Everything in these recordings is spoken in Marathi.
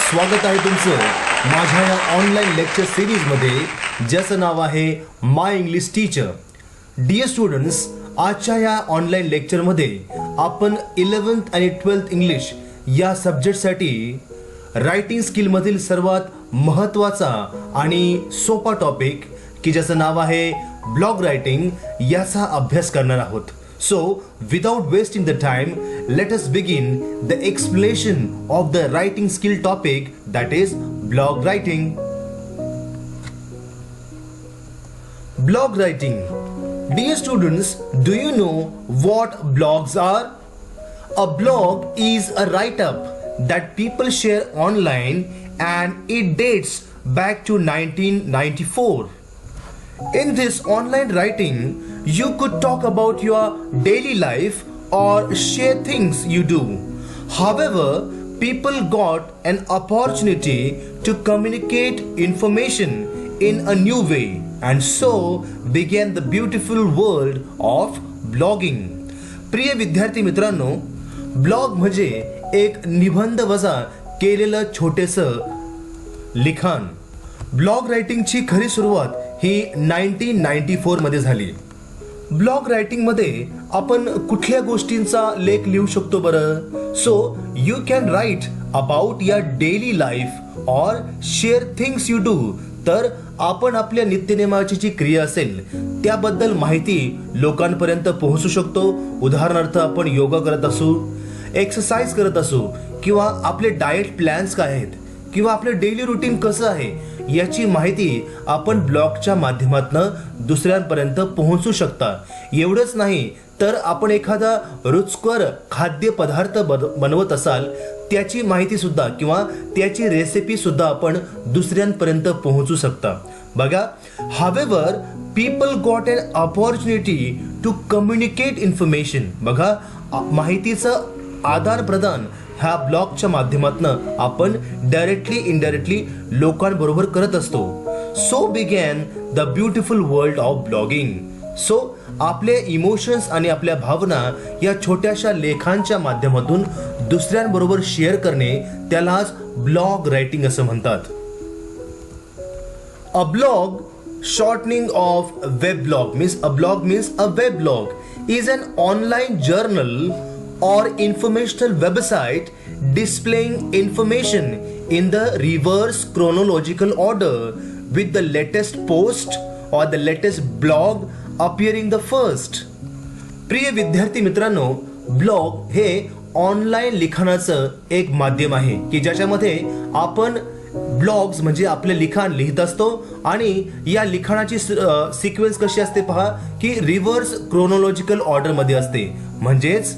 स्वागत आहे तुमचं माझ्या या ऑनलाईन लेक्चर सिरीजमध्ये ज्याचं नाव आहे माय इंग्लिश टीचर. डिअर स्टुडंट्स, आजच्या या ऑनलाईन लेक्चरमध्ये आपण 11th आणि 12th इंग्लिश या सब्जेक्टसाठी रायटिंग स्किलमधील सर्वात महत्त्वाचा आणि सोपा टॉपिक की ज्याचं नाव आहे ब्लॉग रायटिंग याचा अभ्यास करणार आहोत. So, without wasting the time, let us begin the explanation of the writing skill topic, that is blog writing. Blog writing. Dear students, do you know what blogs are? A blog is a write-up that people share online and it dates back to 1994. In this online writing, you could talk about your daily life or share things you do. However, people got an opportunity to communicate information in a new way, and so began the beautiful world of blogging. प्रिय विद्यार्थी मित्रांनो, ब्लॉग म्हणजे एक निबंध वजा केलेलं छोटेसं लिखाण. ब्लॉग रायटिंगची खरी सुरुवात ही 1994 मध्ये झाली. ब्लॉग रायटिंग मध्ये आपण कुठल्या गोष्टींचा लेख लिहू शकतो बरं? So you can write about your daily life or share things you do. तर आपण आपल्या नित्यनेमाची जी क्रिया असेल त्याबद्दल माहिती लोकांपर्यंत पोहोचू शकतो. उदाहरणार्थ आपण योगा करत असू, एक्सरसाइज करत असू, किंवा आपले डाएट प्लॅन्स काय आहेत, किंवा आपलं डेली रुटीन कसं आहे याची माहिती आपण ब्लॉगच्या माध्यमातून दुसऱ्यांपर्यंत पोहोचू शकता. एवढंच नाही तर आपण एखादा रुचकर खाद्यपदार्थ बनवत असाल त्याची माहिती सुद्धा किंवा त्याची रेसिपी सुद्धा आपण दुसऱ्यांपर्यंत पोहोचू शकता. बघा, however people got an opportunity to communicate information. बघा, माहितीचं आदान प्रदान ह्या ब्लॉगच्या माध्यमातून आपण डायरेक्टली इनडायरेक्टली लोकांबरोबर करत असतो. So begin the beautiful world of blogging. So आपले इमोशन्स आणि आपल्या भावना या छोट्याशा लेखांच्या माध्यमातून दुसऱ्यांबरोबर शेअर करणे त्यालाच ब्लॉग रायटिंग असं म्हणतात. A blog, shortening of web blog, means a blog means a web blog is an online journal or informational website displaying information in the reverse chronological order with the latest post or the latest blog appearing the first. प्रिय विद्यार्थी मित्रांनो, ब्लॉग हे ऑनलाईन लिखाणाचं एक माध्यम आहे की ज्याच्यामध्ये आपण ब्लॉग्स म्हणजे आपले लिखाण लिहित असतो आणि या लिखाणाची सिक्वेन्स कशी असते पहा की रिव्हर्स क्रोनॉलॉजिकल ऑर्डर मध्ये असते. म्हणजेच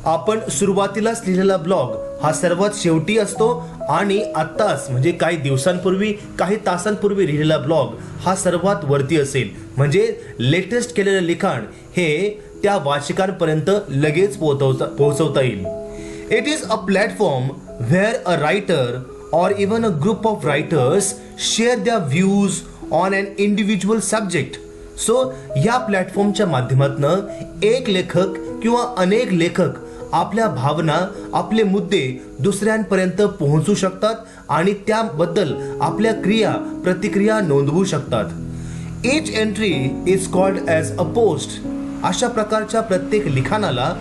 आपण सुरुवातीलाच लिहिलेला ब्लॉग हा सर्वात शेवटी असतो आणि आत्ताच म्हणजे काही दिवसांपूर्वी काही तासांपूर्वी लिहिलेला ब्लॉग हा सर्वात वरती असेल. म्हणजे लेटेस्ट केलेलं लिखाण हे त्या वाचकांपर्यंत लगेच पोहोचवता येईल. It is a platform where a writer or even a group of writers share their views on an individual subject. So या प्लॅटफॉर्मच्या माध्यमातून एक लेखक किंवा अनेक लेखक आपल्या भावना, आपले मुद्दे दुसऱ्यांपर्यंत पोहोचू शकतात आणि त्याबद्दल आपल्या क्रिया प्रतिक्रिया नोंदवू शकतात. Each entry is called as a post. अशा प्रकारच्या प्रत्येक लिखाणाला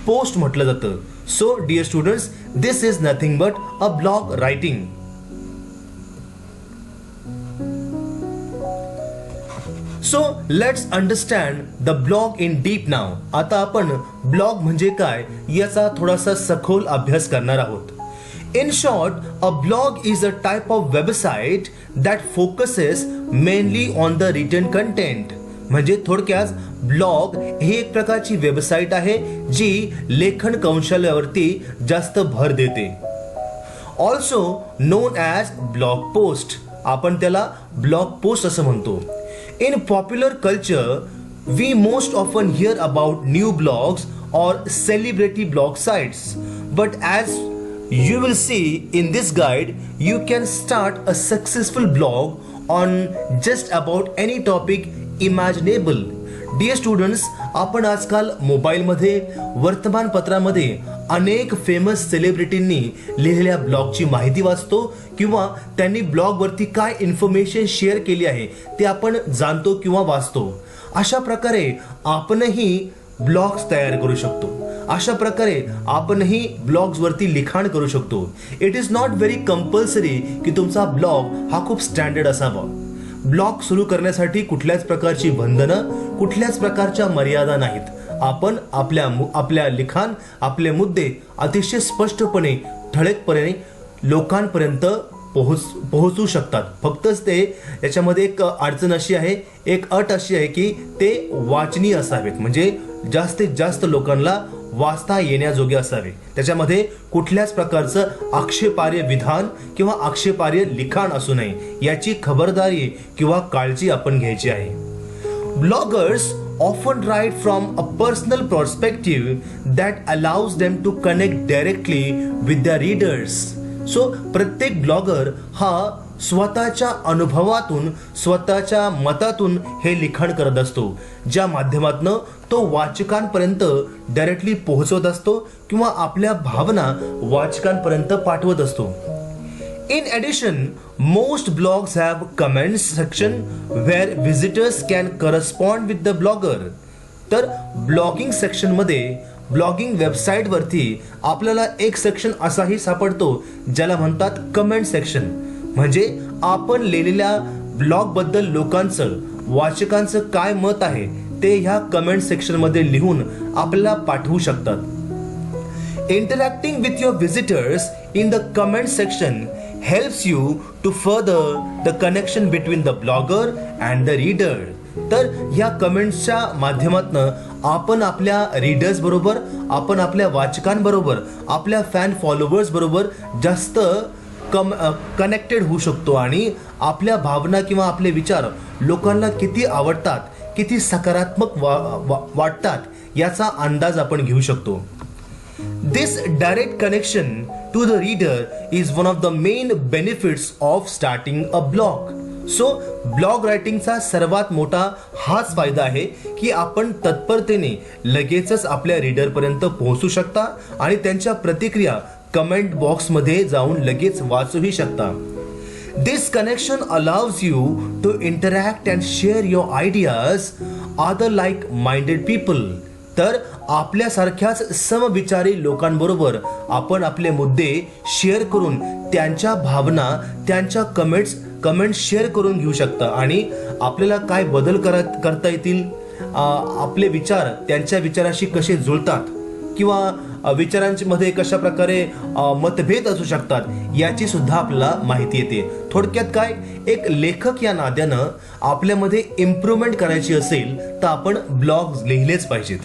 पोस्ट म्हटलं जातं. So dear students, this is nothing but a blog writing. So let's understand the blog in deep now. आता आपण ब्लॉग म्हणजे काय याचा थोडासा सखोल अभ्यास करणार आहोत. In short, a blog is a type of website that focuses mainly on the written content. म्हणजे थोडक्यात ब्लॉग ही एक प्रकारची वेबसाईट आहे जी लेखन कौशल्यावरती जास्त भर देते. Also known as blog post. आपण त्याला ब्लॉग पोस्ट असं म्हणतो. In popular culture we most often hear about new blogs और celebrity blog sites. But as you will see in this guide, you can start a successful blog on just about any topic imaginable. Dear students, आपण आजकाल मोबाईलमध्ये, वर्तमानपत्रामध्ये अनेक फेमस सेलिब्रिटींनी लिहिलेल्या ब्लॉगची माहिती वाचतो किंवा त्यांनी ब्लॉगवरती काय इन्फॉर्मेशन शेअर केली आहे ते आपण जाणतो किंवा वाचतो. अशा प्रकारे आपणही ब्लॉग्स तयार करू शकतो. अशा प्रकारे आपणही ब्लॉग्सवरती लिखाण करू शकतो. It is not very compulsory की तुमचा ब्लॉग हा खूप स्टँडर्ड असावा. ब्लॉग सुरू करण्यासाठी कुठल्याच प्रकारची बंधनं, कुठल्याच प्रकारच्या मर्यादा नाहीत. आपण आपल्या लिखाण, आपले मुद्दे अतिशय स्पष्टपणे, ठळकपणे लोकांपर्यंत पोहोचू शकतात. फक्तच ते याच्यामध्ये एक अडचण अशी आहे, एक अट अशी आहे की ते वाचनीय असावेत, म्हणजे जास्तीत जास्त लोकांना वाचता येण्याजोगे असावे. त्याच्यामध्ये कुठल्याच प्रकारचं आक्षेपार्ह विधान किंवा आक्षेपार्ह लिखाण असू नये याची खबरदारी किंवा काळजी आपण घ्यायची आहे. Bloggers often write from a personal perspective that allows them to connect directly with their readers. So प्रत्येक ब्लॉगर हा स्वतःच्या अनुभवातून, स्वतःच्या मतातून हे लिखाण करत असतो, ज्या माध्यमातून तो वाचकांपर्यंत डायरेक्टली पोहोचवत असतो किंवा आपल्या भावना वाचकांपर्यंत पाठवत असतो. In addition, most blogs have comments section where visitors can correspond with the blogger. तर ब्लॉगिंग सेक्शनमध्ये, ब्लॉगिंग वेबसाईटवरती आपल्याला एक सेक्शन असाही सापडतो ज्याला म्हणतात कमेंट सेक्शन. म्हणजे आपण लिहिलेल्या ब्लॉगबद्दल लोकांचं, वाचकांचं काय मत आहे ते ह्या कमेंट सेक्शनमध्ये लिहून आपल्याला पाठवू शकतात. Interacting with your visitors in the comment section helps you to further the connection between the blogger and the reader. तर या कमेंट्सच्या माध्यमातून आपण आपल्या रीडर्स बरोबर, आपण आपल्या वाचकांबरोबर, आपल्या फॅन फॉलोअर्स बरोबर जास्त कनेक्टेड होऊ शकतो आणि आपल्या भावना किंवा आपले विचार लोकांना किती आवडतात, किती सकारात्मक वाटतात याचा अंदाज आपण घेऊ शकतो. This direct connection to the reader is one of the main benefits of starting a blog. So blog रायटिंगचा सर्वात मोठा हाच फायदा आहे की आपण तत्परतेने लगेचच आपल्या रीडरपर्यंत पोहोचू शकता आणि त्यांच्या प्रतिक्रिया कमेंट बॉक्समध्ये जाऊन लगेच वाचूही शकता. This connection allows you to interact and share your ideas other like-minded people. तर आपल्यासारख्याच समविचारी लोकांबरोबर आपण आपले मुद्दे शेअर करून त्यांच्या भावना, त्यांच्या कमेंट्स शेअर करून घेऊ शकता आणि आपल्याला काय बदल करता येतील, आपले विचार त्यांच्या विचाराशी कसे जुळतात किंवा विचारांमध्ये कशा प्रकारे मतभेद असू शकतात याची सुद्धा आपल्याला माहिती येते. थोडक्यात काय, एक लेखक या नात्यानं आपल्यामध्ये इम्प्रूव्हमेंट करायची असेल तर आपण ब्लॉग्स लिहिलेच पाहिजेत.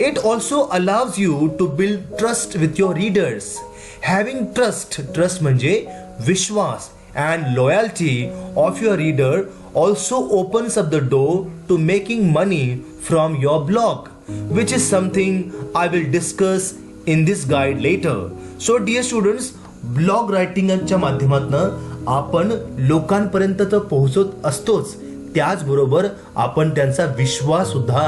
It also allows you to build trust with your readers. Having trust म्हणजे विश्वास and loyalty of your reader also opens up the door to making money from your blog, which is something I will discuss in this guide later. So dear students, blog रायटिंगच्या माध्यमातून आपण लोकांपर्यंत तर पोहोचत असतोच, त्याचबरोबर आपण त्यांचा विश्वास सुद्धा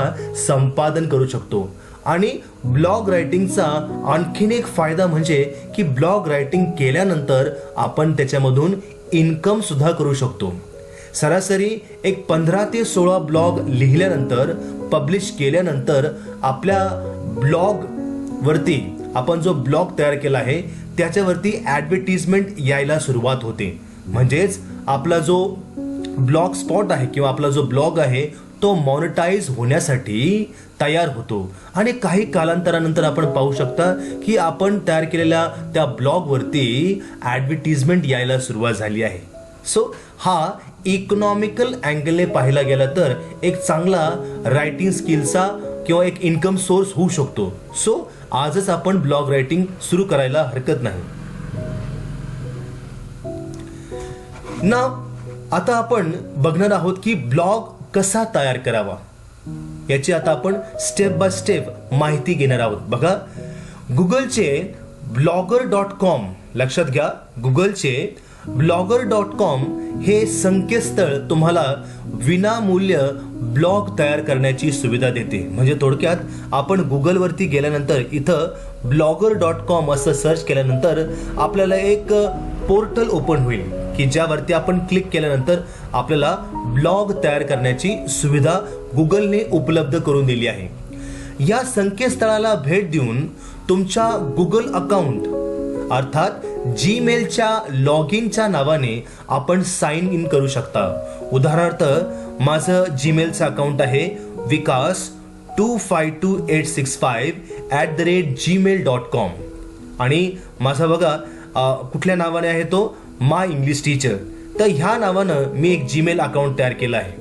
संपादन करू शकतो. आणि ब्लॉग रायटिंगचा आणखीन एक फायदा म्हणजे की ब्लॉग रायटिंग केल्यानंतर आपण त्याच्यामधून इन्कम सुद्धा करू शकतो. सरासरी एक 15 ते 16 ब्लॉग लिहिल्यानंतर, पब्लिश केल्यानंतर आपल्या ब्लॉगवरती, आपण जो ब्लॉग तयार केला आहे त्याच्यावरती ॲडव्हर्टिजमेंट यायला सुरुवात होते. म्हणजेच आपला जो ब्लॉग स्पॉट आहे किंवा आपला जो ब्लॉग आहे तो मॉनिटाईज होण्यासाठी तयार होतो आणि काही कालांतरानंतर आपण पाहू शकता की आपण तयार केलेल्या त्या ब्लॉगवरती ॲडव्हर्टिजमेंट यायला सुरुवात झाली आहे. सो हा इकॉनॉमिकल अँगलने पाहायला गेला तर एक चांगला रायटिंग स्किलचा किंवा एक इन्कम सोर्स होऊ शकतो. सो आजच आपण ब्लॉग रायटिंग सुरू करायला हरकत नाही ना. आता आपण बघणार आहोत की ब्लॉग कसा तयार करावा याची आता आपण स्टेप बाय स्टेप माहिती घेणार आहोत. बघा, गुगलचे blogger.com, लक्षात घ्या, गुगलचे blogger.com हे संकेतस्थळ तुम्हाला विनामूल्य ब्लॉग तयार करण्याची सुविधा देते. म्हणजे थोडक्यात आपण गुगलवरती गेल्यानंतर इथं blogger.com असं सर्च केल्यानंतर आपल्याला एक पोर्टल ओपन होईल की ज्यावरती आपण क्लिक केल्यानंतर आपल्याला ब्लॉग तयार करण्याची सुविधा गुगलने उपलब्ध करून दिली आहे. या संकेतस्थळाला भेट देऊन तुमच्या गुगल अकाउंट अर्थात जीमेलच्या लॉग इनच्या नावाने आपण साइन इन करू शकता. उदाहरणार्थ माझं जीमेलचं अकाउंट आहे vikas252865@gmail.com आणि माझा बघा कुठल्या नावाने आहे तो माय इंग्लिश टीचर. तर ह्या नावानं मी एक जीमेल अकाउंट तयार केलं आहे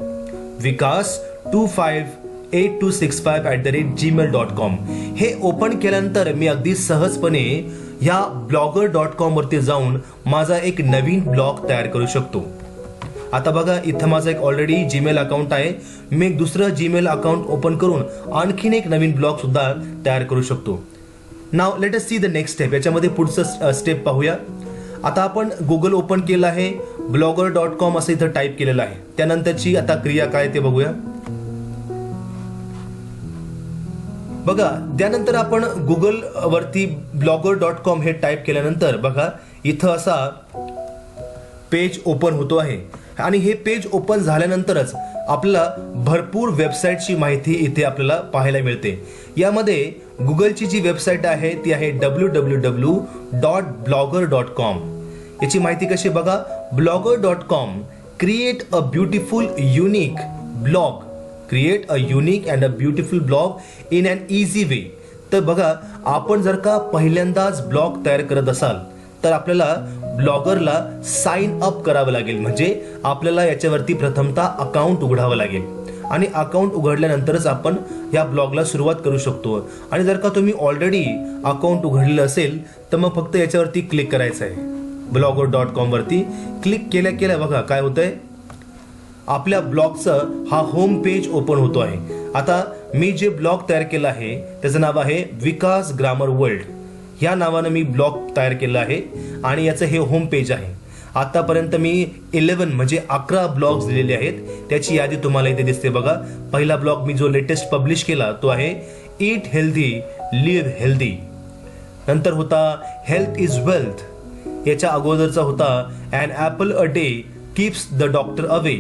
vikas258265@gmail.com. हे ओपन केल्यानंतर मी अगदी सहजपणे ह्या blogger.com वरती जाऊन माझा एक नवीन ब्लॉग तयार करू शकतो. आता बघा इथं माझं एक ऑलरेडी जीमेल अकाउंट आहे. मी एक दुसरं जीमेल अकाउंट ओपन करून आणखीन एक नवीन ब्लॉग सुद्धा तयार करू शकतो. नाव let us see the next step. याच्यामध्ये पुढचं स्टेप पाहूया. आता आपण गुगल ओपन केलं आहे, blogger.com असं इथं टाईप केलेलं आहे. त्यानंतरची आता क्रिया काय ते बघूया. बघा त्यानंतर आपण गुगल वरती blogger.com हे टाईप केल्यानंतर बघा इथं असा पेज ओपन होतो आहे आणि हे पेज ओपन झाल्यानंतरच आपल्याला भरपूर वेबसाईटची माहिती इथे आपल्याला पाहायला मिळते. यामध्ये गुगलची जी वेबसाईट आहे ती आहे www.blogger.com. याची माहिती कशी बघा. blogger.com create a beautiful unique blog, create a unique and a beautiful blog in an easy way. तर बघा आपण जर का पहिल्यांदाच ब्लॉग तयार करत असाल तर आपल्याला ब्लॉगरला साइन अप करावं लागेल. म्हणजे आपल्याला याच्यावरती प्रथमतः अकाउंट उघडावं लागेल आणि अकाउंट उघडल्यानंतरच आपण या ब्लॉगला सुरुवात करू शकतो. आणि जर का तुम्ही ऑलरेडी अकाउंट उघडलेलं असेल तर मग फक्त याच्यावरती क्लिक करायचं आहे. blogger.com वरती क्लिक केल्या केल्या बघा काय होतंय, आपल्या ब्लॉगचं हा होम पेज ओपन होतो आहे. आता मी जे ब्लॉग तयार केलं आहे त्याचं नाव आहे विकास ग्रामर वर्ल्ड. ह्या नावानं मी ब्लॉग तयार केलं आहे आणि याचं हे होम पेज आहे. आतापर्यंत मी 11 म्हणजे 11 ब्लॉग्स दिलेले आहेत. त्याची यादी तुम्हाला इथे दिसते बघा. पहिला ब्लॉग मी जो लेटेस्ट पब्लिश केला तो आहे ईट हेल्दी लिव्ह हेल्दी. नंतर होता हेल्थ इज वेल्थ. याच्या अगोदरचा होता an apple a day keeps the doctor away.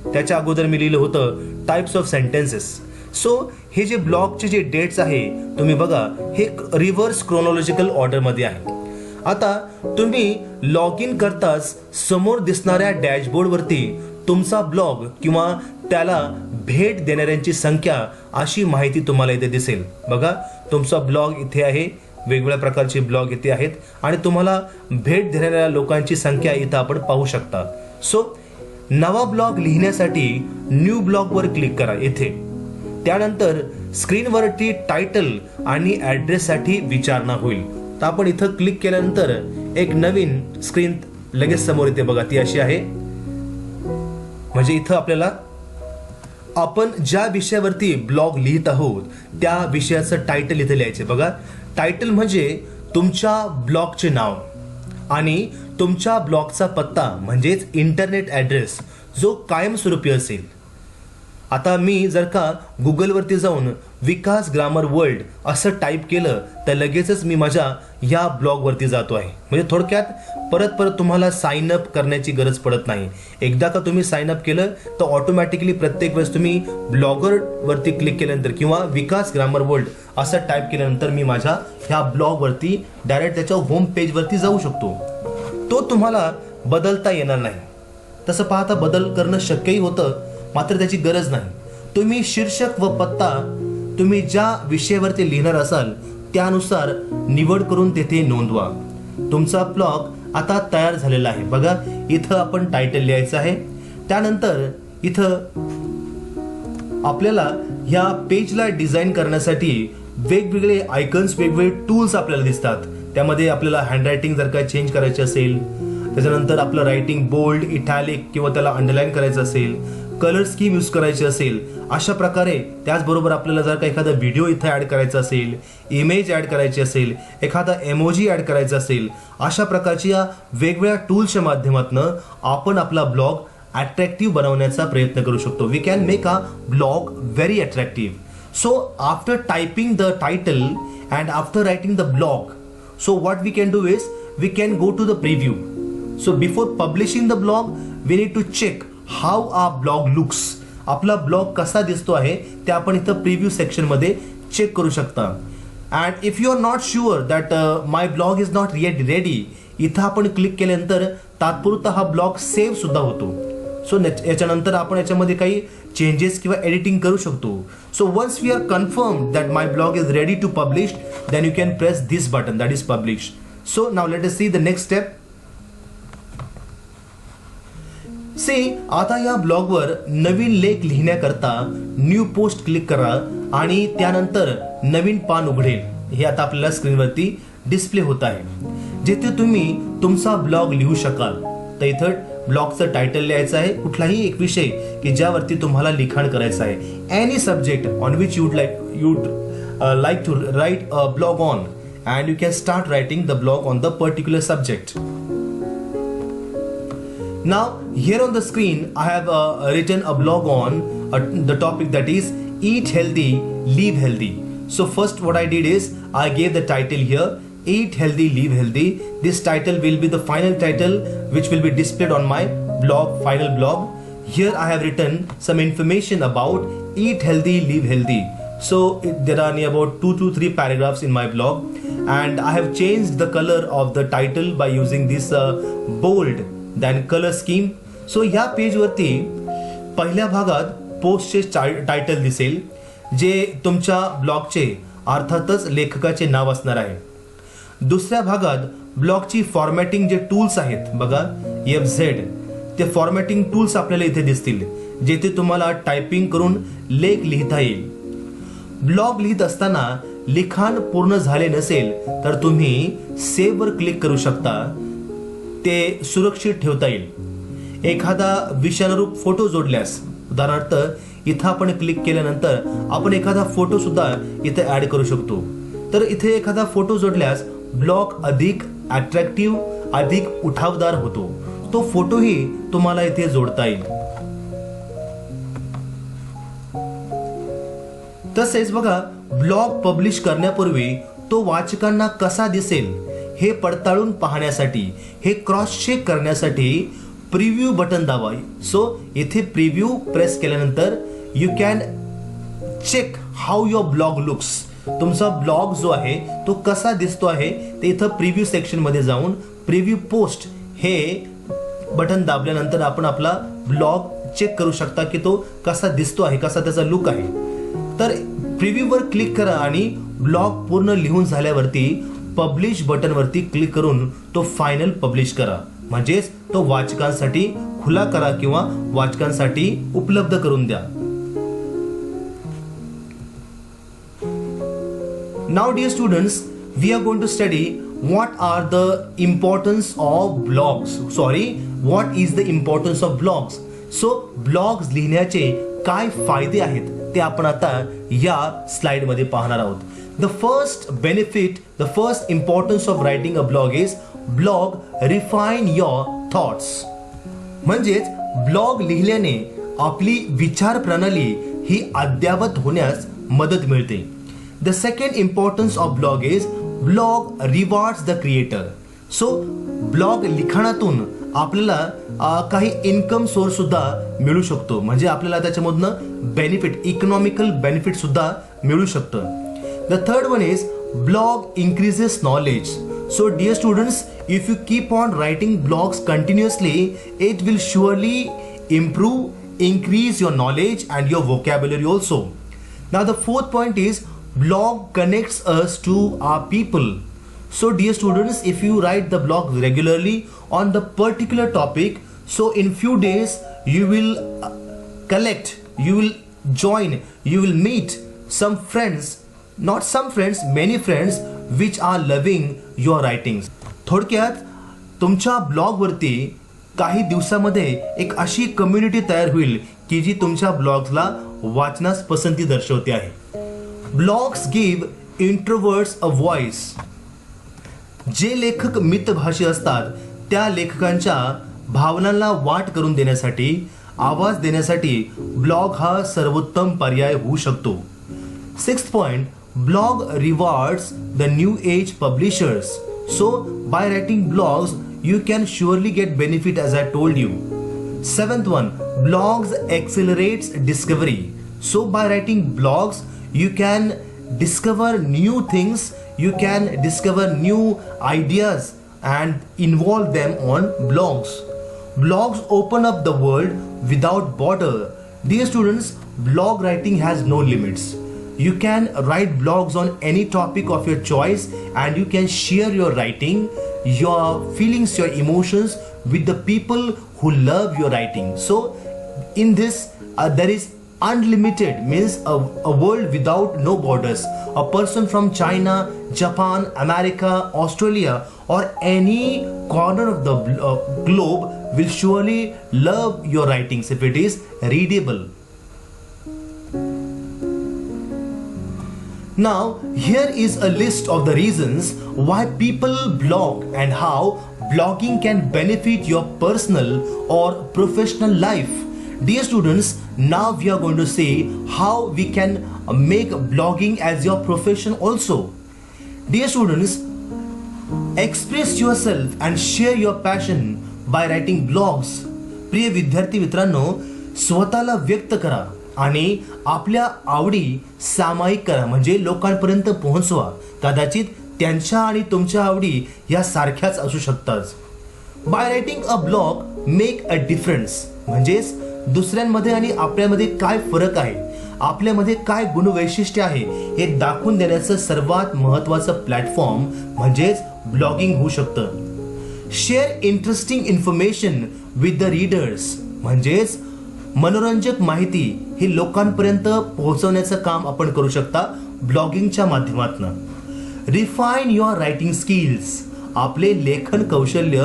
त्याच्या अगोदर मी लिहिलं होतं टाइप्स ऑफ सेंटेन्सेस. सो हे जे ब्लॉगचे जे डेट्स आहे तुम्ही बघा हे रिव्हर्स क्रोनॉलॉजिकल ऑर्डरमध्ये आहे. आता तुम्ही लॉग इन करताच समोर दिसणाऱ्या डॅशबोर्डवरती तुमचा ब्लॉग किंवा त्याला भेट देणाऱ्यांची संख्या अशी माहिती तुम्हाला इथे दिसेल. बघा तुमचा ब्लॉग इथे आहे, वेगवेगळ्या प्रकारचे ब्लॉग इथे आहेत आणि तुम्हाला भेट देणाऱ्या लोकांची संख्या इथं आपण पाहू शकता. सो नवा ब्लॉग लिहिण्यासाठी न्यू ब्लॉगवर क्लिक करा इथे. त्यानंतर स्क्रीनवरती टायटल आणि ॲड्रेससाठी विचारणा होईल. तर आपण इथं क्लिक केल्यानंतर एक नवीन स्क्रीन लगेच समोर येते बघा. ती अशी आहे. म्हणजे इथं आपल्याला आपण ज्या विषयावरती ब्लॉग लिहित आहोत त्या विषयाचं टायटल इथे लिहायचे बघा. टायटल म्हणजे तुमच्या ब्लॉगचे नाव आणि तुमच्या ब्लॉगचा पत्ता म्हणजेच इंटरनेट ॲड्रेस जो कायमस्वरूपी असेल. आता मी जर का गुगलवरती जाऊन विकास ग्रामर वर्ल्ड असं टाईप केलं तर लगेचच मी माझ्या या ब्लॉगवरती जातो आहे. म्हणजे थोडक्यात परत तुम्हाला साइन अप करण्याची गरज पडत नाही. एकदा का तुम्ही साइन अप केलं तर ऑटोमॅटिकली प्रत्येक वेळेस तुम्ही ब्लॉगरवरती क्लिक केल्यानंतर किंवा विकास ग्रामर वर्ल्ड असं टाईप केल्यानंतर मी माझ्या ह्या ब्लॉगवरती डायरेक्ट त्याच्या होम पेजवरती जाऊ शकतो. तो तुम्हाला बदलता येणार नाही. तसं पाहता बदल करणं शक्यही होतं मात्र त्याची गरज नाही. तुम्ही शीर्षक व पत्ता तुम्ही ज्या विषयावरती लिहिणार असाल त्यानुसार निवड करून तेथे नोंदवा. तुमचा ब्लॉग आता तयार झालेला आहे. बघा इथं आपण टायटल लिहायचं आहे. त्यानंतर इथं आपल्याला ह्या पेजला डिझाईन करण्यासाठी वेगवेगळे आयकन्स, वेगवेगळे टूल्स आपल्याला दिसतात. त्यामध्ये आपल्याला हँडरायटिंग जर का चेंज करायची असेल, त्याच्यानंतर आपलं रायटिंग बोल्ड, इटॅलिक किंवा त्याला अंडरलाईन करायचं असेल, कलर स्कीम यूज करायची असेल, अशा प्रकारे त्याचबरोबर आपल्याला जर का एखादा व्हिडिओ इथे ॲड करायचा असेल, इमेज ॲड करायची असेल, एखादा एमोजी ॲड करायचा असेल, अशा प्रकारची या वेगवेगळ्या टूल्सच्या माध्यमातून आपण आपला ब्लॉग अट्रॅक्टिव्ह बनवण्याचा प्रयत्न करू शकतो. We can make a blog very attractive. So after typing the title and after writing the blog, so what we can do is we can go to the preview. So before publishing the blog we need to check how our blog looks. आपला ब्लॉग कसा दिसतो आहे ते आपण इथं प्रिव्ह्यू सेक्शन मध्ये चेक करू शकता. And if you are not sure that my blog is not yet ready, इथं आपण क्लिक केल्यानंतर तात्पुरता हा ब्लॉग सेव्ह सुद्धा होतो. सो याच्यानंतर आपण याच्यामध्ये काही चेंजेस किंवा एडिटिंग करू शकतो. So once we are confirm that my blog is ready to publish, then you can press this button that is publish. So now let us see the next step. See आता या ब्लॉगवर नवीन लेख लिहिण्याकरता न्यू पोस्ट क्लिक करा आणि त्यानंतर नवीन पान उघडेल. हे आता आपल्याला स्क्रीनवरती डिस्प्ले होत आहे, जिथे तुम्ही तुमचा ब्लॉग लिहू शकाल. तर इथं ब्लॉगचं टायटल लिहायचं आहे, कुठलाही एक विषय की ज्यावरती तुम्हाला लिखाण करायचं आहे. Any subject on which you'd like to write a blog on, and you can start writing the blog on the particular subject. Now here on the screen I have written a blog on the topic that is eat healthy, live healthy. So first what I did is I gave the title here, eat healthy, live healthy. This title will be the final title which will be displayed on my blog, final blog. Here I have written some information about eat healthy, live healthy. So there are near about 2 to 3 paragraphs in my blog, and I have changed the color of the title by using this bold then color scheme. So ह्या पेज वरती पहिल्या भागात पोस्टचे टायटल दिसेल, जे तुमच्या ब्लॉगचे अर्थातच लेखकाचे नाव असणार आहे. दुसऱ्या भागात ब्लॉगची फॉर्मॅटिंग जे टूल्स आहेत बघा, FZ, ते फॉर्मॅटिंग टूल्स आपल्याला इथे दिसतील, जेथे तुम्हाला टायपिंग करून लेख लिहिता येईल. ब्लॉग लिहित असताना लिखाण पूर्ण झाले नसेल तर तुम्ही सेव्ह वर क्लिक करू शकता, ते सुरक्षित ठेवता येईल. एखादा विषयानुरूप फोटो जोडल्यास, उदाहरणार्थ इथं आपण क्लिक केल्यानंतर आपण एखादा फोटो सुद्धा इथे ऍड करू शकतो. तर इथे एखादा फोटो जोडल्यास ब्लॉग अधिक अट्रॅक्टिव्ह, अधिक उठावदार होतो. तो फोटोही तुम्हाला इथे जोडता येईल. तसेच बघा, ब्लॉग पब्लिश करण्यापूर्वी तो वाचकांना कसा दिसेल हे पडताळून पाहण्यासाठी, हे क्रॉस चेक करण्यासाठी प्रिव्ह्यू बटन दाबा. सो इथे प्रिव्ह्यू प्रेस केल्यानंतर you can check how your blog looks. तुमचा ब्लॉग जो आहे तो कसा दिसतो आहे ते इथं प्रिव्ह्यू सेक्शन मध्ये जाऊन प्रिव्ह्यू पोस्ट हे बटन दाबल्यानंतर आपण आपला ब्लॉग चेक करू शकता की तो कसा दिसतो आहे, कसा त्याचा लुक आहे. तर प्रिव्ह्यू वर क्लिक करा आणि ब्लॉग पूर्ण लिहून झाल्यावरती पब्लिश बटन वरती क्लिक करून तो फायनल पब्लिश करा. म्हणजेच तो वाचकांसाठी खुला करा किंवा वाचकांसाठी उपलब्ध करून द्या. Now dear students, we are going to study what are the importance of blogs. What is the importance of blogs? So blogs लिहिण्याचे काय फायदे आहेत ते आपण आता या स्लाइड मध्ये पाहणार आहोत. The first benefit, the first importance of writing a blog is blog refine your thoughts. म्हणजेच ब्लॉग लिहिल्याने आपली विचार प्रणाली ही अद्यावत होण्यास मदत मिळते. The second importance of blog is blog rewards the creator. So blog लिखाणातून आपल्याला काही इन्कम सोर्स सुद्धा मिळू शकतो. म्हणजे आपल्याला त्याच्यामधनं बेनिफिट, इकॉनॉमिकल बेनिफिट सुद्धा मिळू शकतं. The third one is blog increases knowledge. So dear students, if you keep on writing blogs continuously, it will surely increase your knowledge and your vocabulary also. Now the fourth point is blog connects us to our people. So dear students, if you write the blog regularly on the particular topic, so in few days you will collect, you will join, you will meet some friends, not some friends, many friends which are loving your writings. थोडक्यात तुमच्या ब्लॉग वरती काही दिवसामध्ये एक अशी कम्युनिटी तयार होईल की जी तुमच्या ब्लॉग्सला वाचनास पसंती दर्शवते आहे. Blogs give introverts a voice. जे लेखक मितभाषी असतात त्या लेखकांच्या भावनांना वाट करून देण्यासाठी, आवाज देण्यासाठी ब्लॉग हा सर्वोत्तम पर्याय होऊ शकतो. 6th point, blog rewards the new age publishers. So by writing blogs you can surely get benefit, as I told you. 7th one, blogs accelerates discovery. So by writing blogs you can discover new things, you can discover new ideas and involve them on blogs. Blogs open up the world without border. Dear students, blog writing has no limits. You can write blogs on any topic of your choice and you can share your writing, your feelings, your emotions with the people who love your writing. So in this there is unlimited, means a world without no borders. A person from China, Japan, America, Australia or any corner of the globe will surely love your writings if it is readable. Now, here is a list of the reasons why people blog and how blogging can benefit your personal or professional life. Dear students, now we are going to see how we can make blogging as your profession also. Dear students, express yourself and share your passion by writing blogs. प्रिय विद्यार्थी मित्रांनो, स्वतःला व्यक्त करा आणि आपल्या आवडी सामायिक करा, म्हणजे लोकांपर्यंत पोहोचवा. कदाचित त्यांच्या आणि तुमच्या आवडी या सारख्याच असू शकतात. By writing a blog make a difference, म्हणजेच दुसऱ्यांमध्ये आणि आपल्यामध्ये काय फरक आहे, आपल्यामध्ये काय गुणवैशिष्ट्य आहे हे दाखवून देण्याचं सर्वात महत्त्वाचं प्लॅटफॉर्म म्हणजेच ब्लॉगिंग होऊ शकतं. Share interesting information with the readers, म्हणजेच मनोरंजक माहिती ही लोकांपर्यंत पोहोचवण्याचं काम आपण करू शकता ब्लॉगिंगच्या माध्यमातून. रिफाईन युअर रायटिंग स्किल्स, आपले लेखन कौशल्य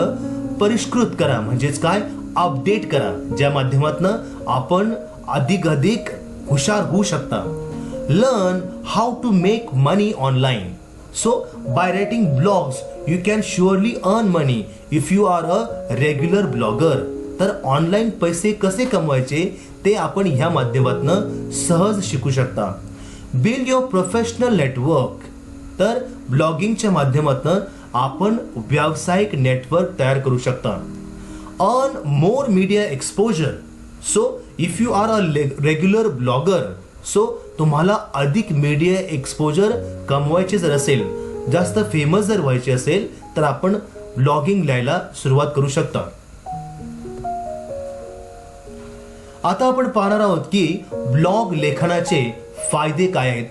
परिष्कृत करा, म्हणजेच काय, अपडेट करा, ज्या माध्यमातून आपण अधिक हुशार होऊ शकता. Learn how to make money online. So by writing blogs you can surely earn money if you are a regular blogger. तर ऑनलाईन पैसे कसे कमवायचे ते आपण ह्या माध्यमातून सहज शिकू शकता. बिल्ड युअर प्रोफेशनल नेटवर्क, तर ब्लॉगिंगच्या माध्यमातून आपण व्यावसायिक नेटवर्क तयार करू शकता. Earn more media exposure. So if you are a regular blogger, so तुम्हाला अधिक मीडिया एक्सपोजर कमवायचे जर असेल, जास्त फेमस जर व्हायचे असेल, तर आपण ब्लॉगिंग लिहायला सुरुवात करू शकता. आता आपण पाहणार आहोत की ब्लॉग लेखनाचे फायदे काय आहेत.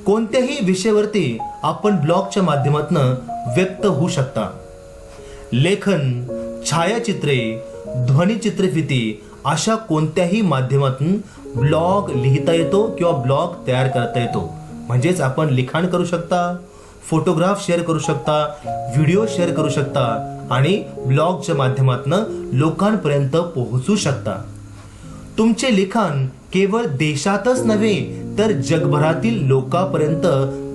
कोणत्याही विषयावरती आपण ब्लॉगच्या माध्यमातून व्यक्त होऊ शकता. लेखन, छायाचित्रे, ध्वनिचित्रफिती अशा कोणत्याही माध्यमातून ब्लॉग लिहिता येतो किंवा ब्लॉग तयार करता येतो. म्हणजेच आपण लिखाण करू शकता, फोटोग्राफ शेअर करू शकता, व्हिडिओ शेअर करू शकता आणि ब्लॉगच्या माध्यमातून लोकांपर्यंत पोहोचू शकता. तुमचे लिखाण केवळ देशातच नव्हे तर जगभरातील लोकांपर्यंत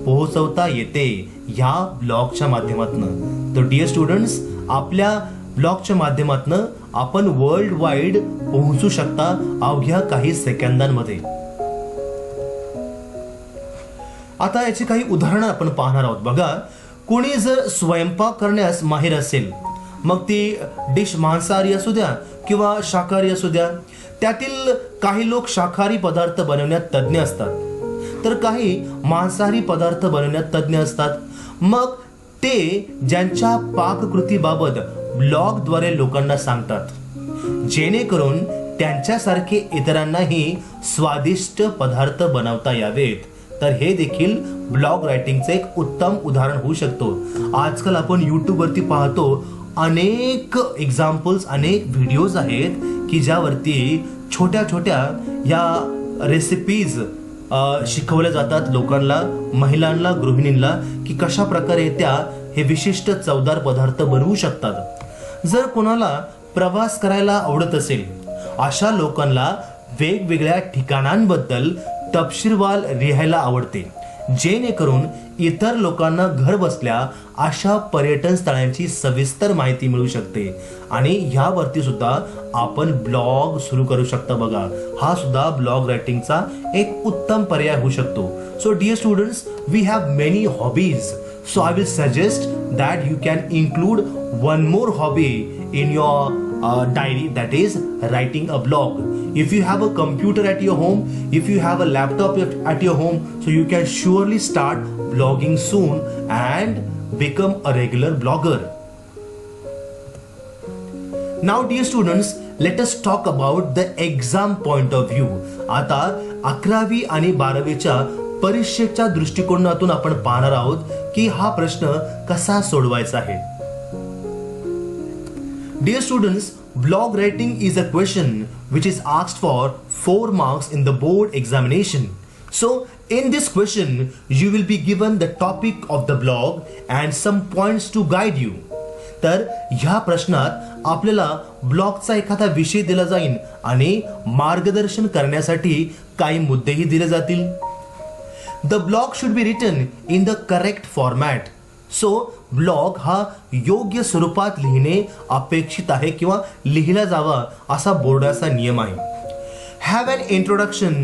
पोहोचवता येते ह्या ब्लॉगच्या माध्यमातून. तर डिअर स्टुडंट्स, आपल्या ब्लॉगच्या माध्यमातून आपण वर्ल्ड वाईड पोहोचू शकता अवघ्या काही सेकंदांमध्ये. आता याची काही उदाहरणं आपण पाहणार आहोत. बघा, कोणी जर स्वयंपाक करण्यास माहिर असेल, मग ती डिश मांसाहारी असू द्या किंवा शाकाहारी असू द्या, त्यातील काही लोक शाकाहारी पदार्थ बनवण्यात तज्ज्ञ असतात तर काही मांसाहारी पदार्थ बनवण्यात तज्ज्ञ असतात. मग ते ज्यांच्या पाककृतीबाबत ब्लॉगद्वारे लोकांना सांगतात, जेणेकरून त्यांच्यासारखे इतरांनाही स्वादिष्ट पदार्थ बनवता यावेत. तर हे देखील ब्लॉग रायटिंगचे एक उत्तम उदाहरण होऊ शकतो. आजकाल आपण यूट्यूबवरती पाहतो अनेक एक्झाम्पल्स, अनेक व्हिडिओज आहेत की ज्यावरती छोट्या छोट्या या रेसिपीज शिकवल्या जातात लोकांना, महिलांना, गृहिणींना, की कशा प्रकारे त्या हे विशिष्ट चवदार पदार्थ बनवू शकतात. जर कोणाला प्रवास करायला आवडत असेल अशा लोकांना वेगवेगळ्या ठिकाणांबद्दल तपशीलवार लिहायला आवडते, जेणेकरून इतर लोकांना घर बसल्या अशा पर्यटन स्थळांची सविस्तर माहिती मिळू शकते. आणि ह्यावरती सुद्धा आपण ब्लॉग सुरू करू शकता. बघा, हा सुद्धा ब्लॉग रायटिंगचा एक उत्तम पर्याय होऊ शकतो. So dear students, we have many hobbies. So I will suggest that you can include one more hobby in your diary, that is writing a blog. If you have a computer at your home, if you have a laptop at your home, so you can surely start blogging soon and become a regular blogger. Now dear students, let us talk about the exam point of view. आता 11वी आणि 12वीच्या परीक्षेच्या दृष्टिकोनातून आपण पाहणार आहोत की हा प्रश्न कसा सोडवायचा आहे. Dear students, blog writing is a question which is asked for 4 marks in the board examination. So in this question you will be given the topic of the blog and some points to guide you. तर ह्या प्रश्नात आपल्याला ब्लॉगचा एखादा विषय दिला जाईल आणि मार्गदर्शन करण्यासाठी काही मुद्देही दिले जातील. The blog should be written in the correct format. So blog हा योग्य स्वरूपात लिहिणे अपेक्षित आहे किंवा लिहिला जावा असा बोर्डाचा नियम आहे. Have an introduction,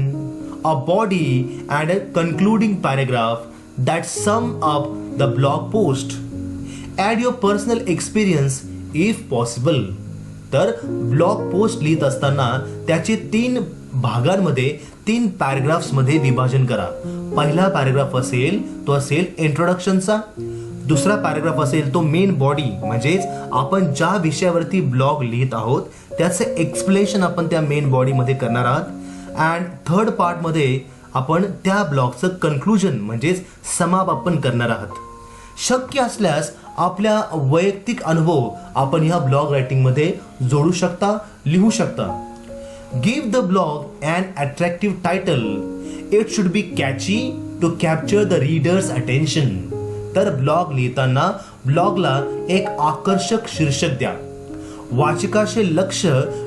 a body and a concluding paragraph that sum up the blog post. Add your personal experience if possible. तर ब्लॉग पोस्ट लिहित असताना त्याचे 3 भागांमध्ये 3 पॅराग्राफ्स मध्ये विभाजन करा. पहिला पॅराग्राफ असेल तो असेल इंट्रोडक्शनचा, दुसरा पॅराग्राफ असेल तो मेन बॉडी म्हणजेच आपण ज्या विषयावरती ब्लॉग लिहित आहोत त्याचे एक्सप्लेनेशन आपण त्या मेन बॉडी मध्ये करणार आहात. अँड थर्ड पार्ट मध्ये आपण त्या ब्लॉगचं कन्क्लुजन म्हणजेच समापन करणार आहात. शक्य असल्यास आपल्या वैयक्तिक अनुभव आपण ह्या ब्लॉग रायटिंग मध्ये जोडू शकता, लिहू शकता. Give the blog an attractive title. It should be catchy to capture the reader's attention. तर ब्लॉग लिहिताना ब्लॉगला एक आकर्षक शीर्षक द्या. वाचकाचे लक्ष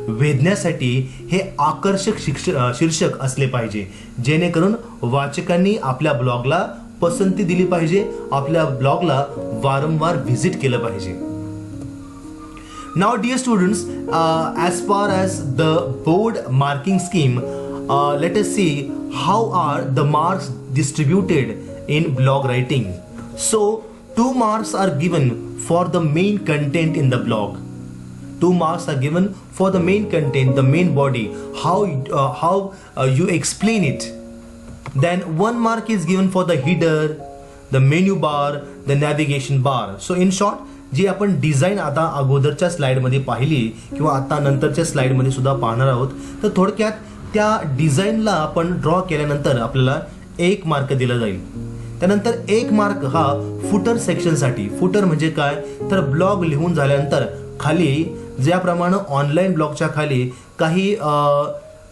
वेधण्यासाठी हे आकर्षक शीर्षक असले पाहिजे, जेणेकरून वाचकांनी आपल्या ब्लॉगला पसंती दिली पाहिजे, आपल्या ब्लॉगला वारंवार व्हिजिट केलं पाहिजे. Now dear students, as far as the board marking scheme, let us see how are the marks distributed in blog writing. So 2 marks are given for the main content in the blog. 2 marks are given for the main content, the main body, how you explain it. Then 1 mark is given for the header, the menu bar, the navigation bar. So in short, जी आपण डिझाईन आता अगोदरच्या स्लाइडमध्ये पाहिली किंवा आता नंतरच्या स्लाइडमध्ये सुद्धा पाहणार आहोत, तर थोडक्यात त्या डिझाईनला आपण ड्रॉ केल्यानंतर आपल्याला 1 मार्क दिला जाईल. त्यानंतर 1 मार्क हा फुटर सेक्शनसाठी. फुटर म्हणजे काय, तर ब्लॉग लिहून झाल्यानंतर खाली ज्याप्रमाणे ऑनलाईन ब्लॉगच्या खाली काही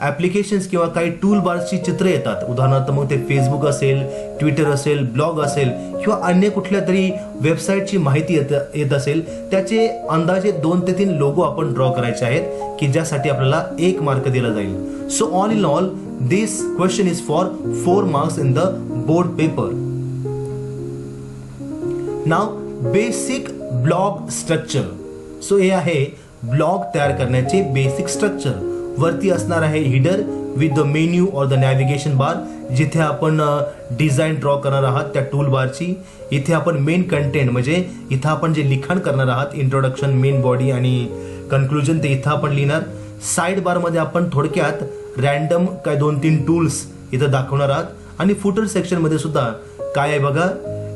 ॲप्लिकेशन्स किंवा काही टूल बार्सची चित्र येतात, उदाहरणार्थ मग ते फेसबुक असेल, ट्विटर असेल, ब्लॉग असेल किंवा अन्य कुठल्या तरी वेबसाईटची माहिती येत असेल, त्याचे अंदाजे 2 ते 3 लोगो आपण ड्रॉ करायचे आहेत की ज्यासाठी आपल्याला 1 मार्क दिला जाईल. So all in all this question is for 4 marks in the board paper. Now basic blog structure. So हे आहे ब्लॉग तयार करण्याचे बेसिक स्ट्रक्चर. वरती असणार आहे हिडर विथ द मेन्यू और द नॅव्हिगेशन बार, जिथे आपण डिझाईन ड्रॉ करणार आहात त्या टूल बारची. इथे आपण मेन कंटेंट म्हणजे इथं आपण जे लिखाण करणार आहात, इंट्रोडक्शन, मेन बॉडी आणि कन्क्लुजन, ते इथं आपण लिहिणार. साईड बार मध्ये आपण थोडक्यात रॅन्डम काय 2-3 टूल्स इथं दाखवणार आहात. आणि फुटर सेक्शन मध्ये सुद्धा काय आहे बघा,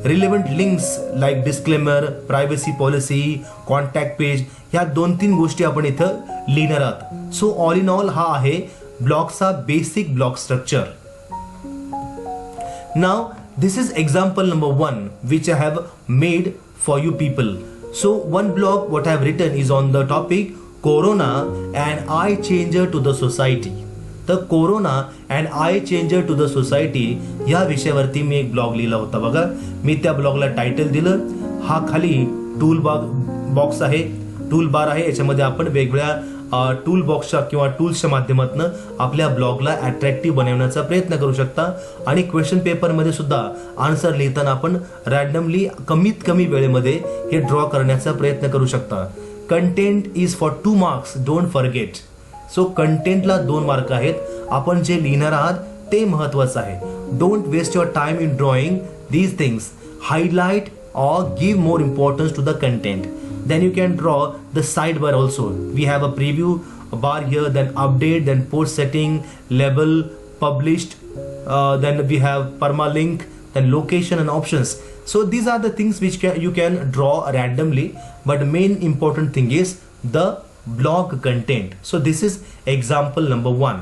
relevant links like disclaimer, privacy policy, contact page, ह्या 2-3 गोष्टी आपण इथं लिहिणार आहात. सो ऑल इन ऑल हा आहे ब्लॉगचा बेसिक ब्लॉग स्ट्रक्चर. नाव this is example number 1 which I have made for you people. So one blog what I have written is on the topic Corona and eye changer to the society. तर corona and eye changer to the society या विषयावरती मी एक ब्लॉग लिहिला होता. बघा, मी त्या ब्लॉगला टायटल दिलं. हा खाली टूल बॉक्स आहे. टूल बार आहे, याच्यामध्ये आपण वेगवेगळ्या टूल बॉक्सच्या किंवा टूल्सच्या माध्यमातून आपल्या ब्लॉगला अट्रॅक्टिव्ह बनवण्याचा प्रयत्न करू शकता. आणि क्वेश्चन पेपरमध्ये सुद्धा आन्सर लिहिताना आपण रॅन्डमली कमीत कमी वेळेमध्ये हे ड्रॉ करण्याचा प्रयत्न करू शकता. Content is for 2 marks, don't forget. So कंटेंटला 2 मार्क आहेत. आपण जे लिहिणार आहात ते महत्वाचं आहे. Don't waste your time in drawing these things. Highlight or give more importance to the content. Then you can draw the sidebar also. We have a preview bar here, then update, then post setting, label, published, then we have permalink, then location and options. So these are the things which you can draw randomly, but main important thing is the blog content. So this is example number 1.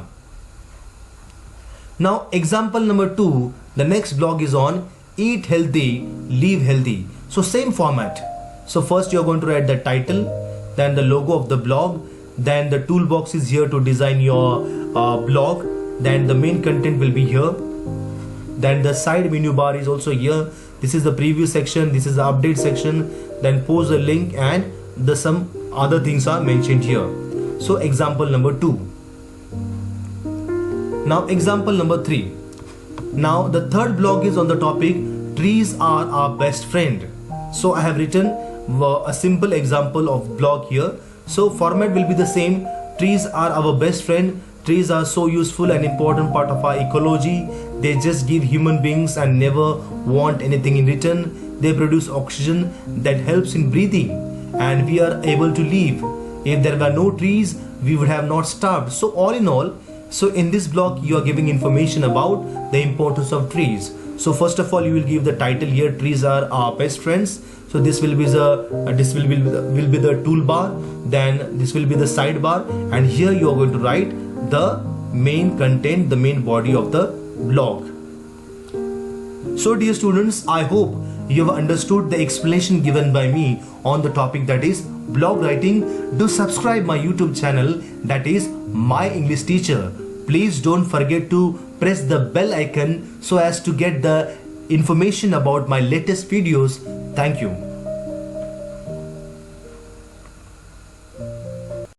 Now example number 2, the next blog is on eat healthy, live healthy. So same format. So first you're going to write the title, then the logo of the blog, then the toolbox is here to design your blog, then the main content will be here, then the side menu bar is also here. This is the preview section, this is the update section, then post a link, and the some other things are mentioned here. So example number 2. Now example number 3. Now the third blog is on the topic trees are our best friend. So I have written a simple example of blog here. So format will be the same. Trees are our best friend. Trees are so useful and important part of our ecology. They just give human beings and never want anything in return. They produce oxygen that helps in breathing, and we are able to live. If there were no trees, we would have not starved. So all in all, so in this blog you are giving information about the importance of trees. So first of all you will give the title here, trees are our best friends. So this will be the toolbar, then this will be the sidebar, and here you are going to write the main content, the main body of the blog. So dear students, I hope you have understood the explanation given by me on the topic that is blog writing. Do subscribe my YouTube channel, that is My English Teacher. Please don't forget to press the bell icon so as to get the information about my latest videos. Thank you.